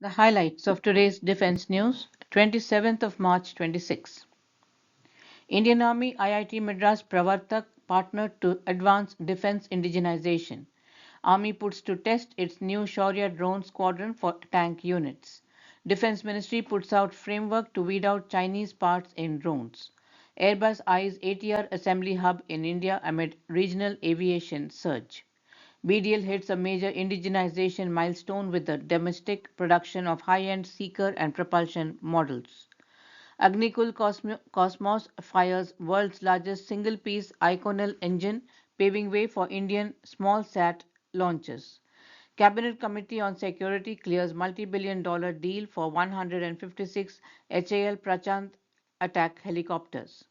The highlights of today's defense news, 27th of March 26. Indian Army IIT Madras Pravartak partnered to advance defense indigenization. Army puts to test its new Shaurya drone squadron for tank units. Defense Ministry puts out framework to weed out Chinese parts in drones. Airbus eyes ATR assembly hub in India amid regional aviation surge. BDL hits a major indigenization milestone with the domestic production of high-end seeker and propulsion models. Agnikul Cosmos fires world's largest single-piece Inconel engine, paving way for Indian small-sat launches. Cabinet Committee on Security clears multi-billion-dollar deal for 156 HAL Prachand attack helicopters.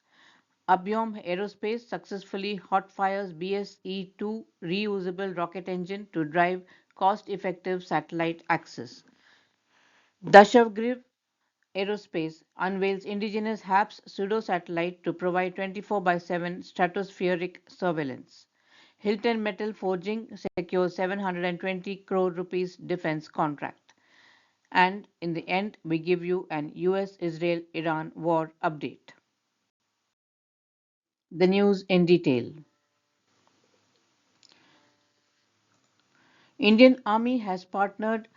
Abyom Aerospace successfully hot fires BSE-II reusable rocket engine to drive cost-effective satellite access. Dashagriv Aerospace unveils indigenous HAPS pseudo-satellite to provide 24/7 stratospheric surveillance. Hilton Metal Forging secures 720 crore rupees defense contract. And in the end, we give you an US-Israel-Iran war update. The news in detail. Indian Army has partnered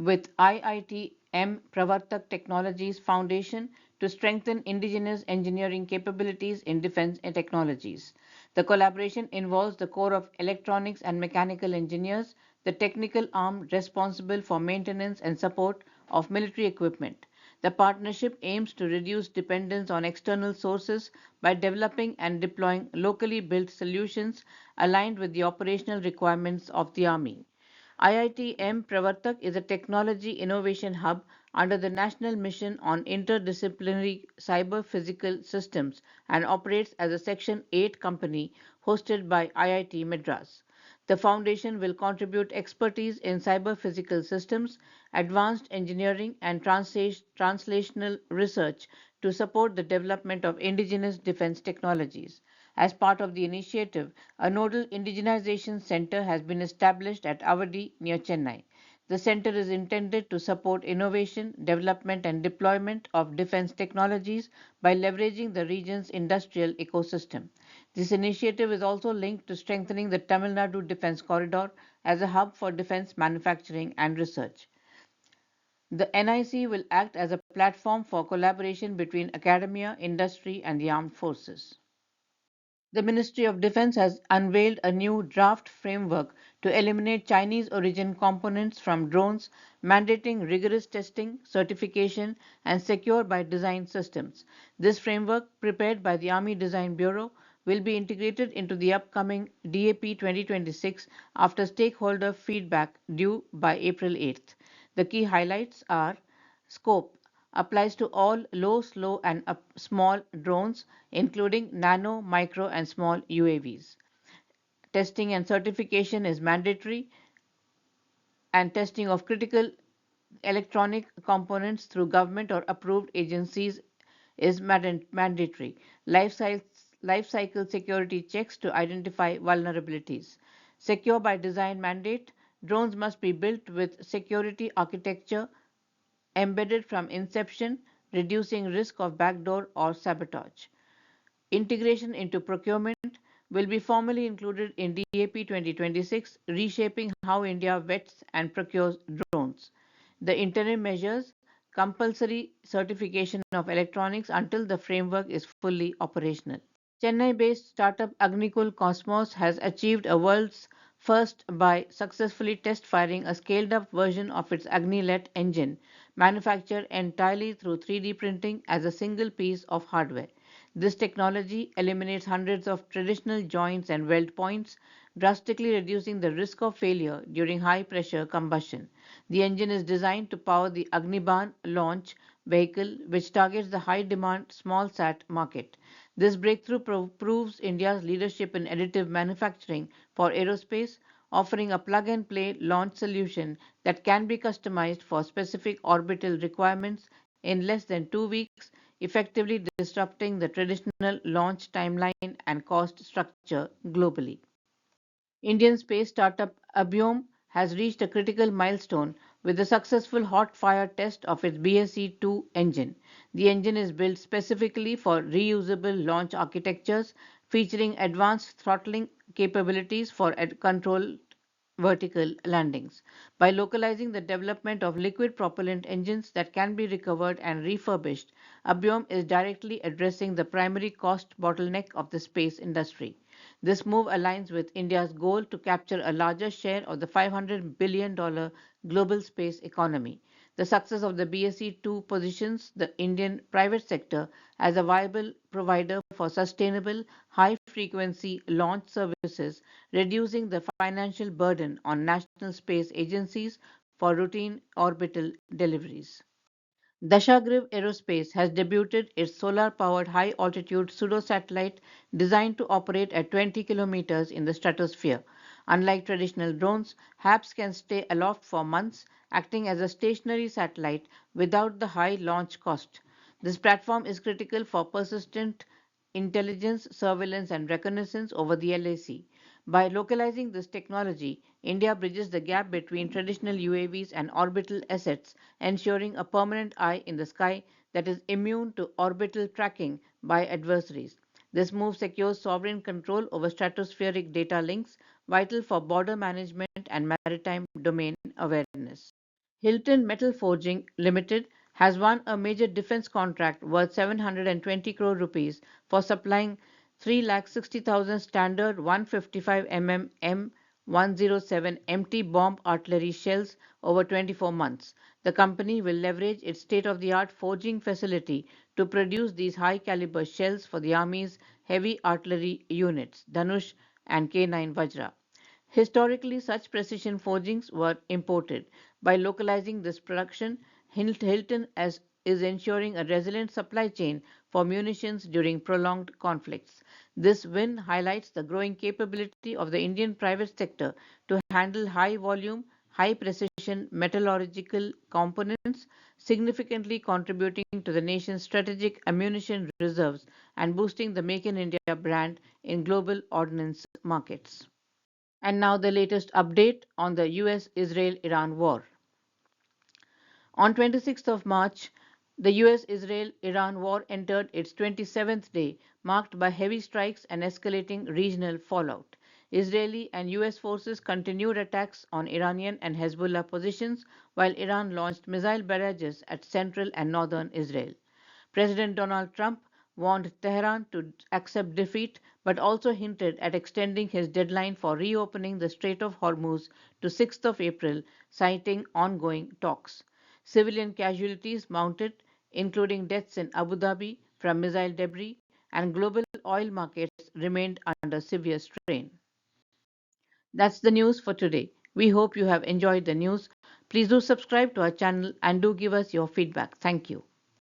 with IIT Pravartak Technologies Foundation to strengthen indigenous engineering capabilities in defense and technologies. The collaboration involves the Corps of Electronics and Mechanical Engineers, the technical arm responsible for maintenance and support of military equipment. The partnership aims to reduce dependence on external sources by developing and deploying locally built solutions aligned with the operational requirements of the Army. IIT Pravartak is a technology innovation hub under the National Mission on Interdisciplinary Cyber Physical Systems and operates as a Section 8 company hosted by IIT Madras. The foundation will contribute expertise in cyber physical systems, advanced engineering, and translational research to support the development of indigenous defense technologies. As part of the initiative, a nodal indigenization center has been established at Avadi near Chennai. The center is intended to support innovation, development, and deployment of defense technologies by leveraging the region's industrial ecosystem. This initiative is also linked to strengthening the Tamil Nadu Defense Corridor as a hub for defense manufacturing and research. The NIC will act as a platform for collaboration between academia, industry, and the armed forces. The Ministry of Defense has unveiled a new draft framework to eliminate Chinese origin components from drones, mandating rigorous testing, certification, and secure by design systems. This framework, prepared by the Army Design Bureau, will be integrated into the upcoming DAP 2026 after stakeholder feedback due by April 8th. The key highlights are scope applies to all low, slow, and small drones, including nano, micro, and small UAVs. Testing and certification is mandatory, and testing of critical electronic components through government or approved agencies is mandatory. Life cycle security checks to identify vulnerabilities. Secure by design mandate, drones must be built with security architecture embedded from inception, reducing risk of backdoor or sabotage. Integration into procurement will be formally included in DAP 2026, reshaping how India vets and procures drones. The interim measures compulsory certification of electronics until the framework is fully operational. Chennai-based startup Agnikul Cosmos has achieved a world's first by successfully test firing a scaled-up version of its Agnilet engine, manufactured entirely through 3D printing as a single piece of hardware. This technology eliminates hundreds of traditional joints and weld points, drastically reducing the risk of failure during high-pressure combustion. The engine is designed to power the Agniban launch vehicle, which targets the high-demand small-sat market. This breakthrough proves India's leadership in additive manufacturing for aerospace, offering a plug-and-play launch solution that can be customized for specific orbital requirements in less than 2 weeks, effectively disrupting the traditional launch timeline and cost structure globally. Indian space startup Abyom has reached a critical milestone, with the successful hot fire test of its BSE-II engine. The engine is built specifically for reusable launch architectures, featuring advanced throttling capabilities for controlled vertical landings. By localizing the development of liquid propellant engines that can be recovered and refurbished, Abyom is directly addressing the primary cost bottleneck of the space industry. This move aligns with India's goal to capture a larger share of the $500 billion global space economy. The success of the BSE-II positions the Indian private sector as a viable provider for sustainable, high-frequency launch services, reducing the financial burden on national space agencies for routine orbital deliveries. Dashagriv Aerospace has debuted its solar-powered high-altitude pseudo-satellite designed to operate at 20 kilometers in the stratosphere. Unlike traditional drones, HAPS can stay aloft for months, acting as a stationary satellite without the high launch cost. This platform is critical for persistent intelligence, surveillance, and reconnaissance over the LAC. By localizing this technology, India bridges the gap between traditional UAVs and orbital assets, ensuring a permanent eye in the sky that is immune to orbital tracking by adversaries. This move secures sovereign control over stratospheric data links, vital for border management and maritime domain awareness. Hilton Metal Forging Limited has won a major defense contract worth 720 crore rupees for supplying 3,60,000 standard 155 mm M107 empty bomb artillery shells over 24 months. The company will leverage its state-of-the-art forging facility to produce these high-caliber shells for the Army's heavy artillery units, Dhanush and K9 Vajra. Historically, such precision forgings were imported. By localizing this production, Hilton is ensuring a resilient supply chain for munitions during prolonged conflicts. This win highlights the growing capability of the Indian private sector to handle high volume, high precision metallurgical components, significantly contributing to the nation's strategic ammunition reserves and boosting the Make in India brand in global ordnance markets. And now the latest update on the US Israel Iran war. On 26th of March, the US Israel Iran war entered its 27th day, marked by heavy strikes and escalating regional fallout. Israeli and US forces continued attacks on Iranian and Hezbollah positions, while Iran launched missile barrages at central and northern Israel. President Donald Trump warned Tehran to accept defeat, but also hinted at extending his deadline for reopening the Strait of Hormuz to 6th of April, citing ongoing talks. Civilian casualties mounted, including deaths in Abu Dhabi from missile debris, and global oil markets remained under severe strain. That's the news for today. We hope you have enjoyed the news. Please do subscribe to our channel and do give us your feedback. Thank you.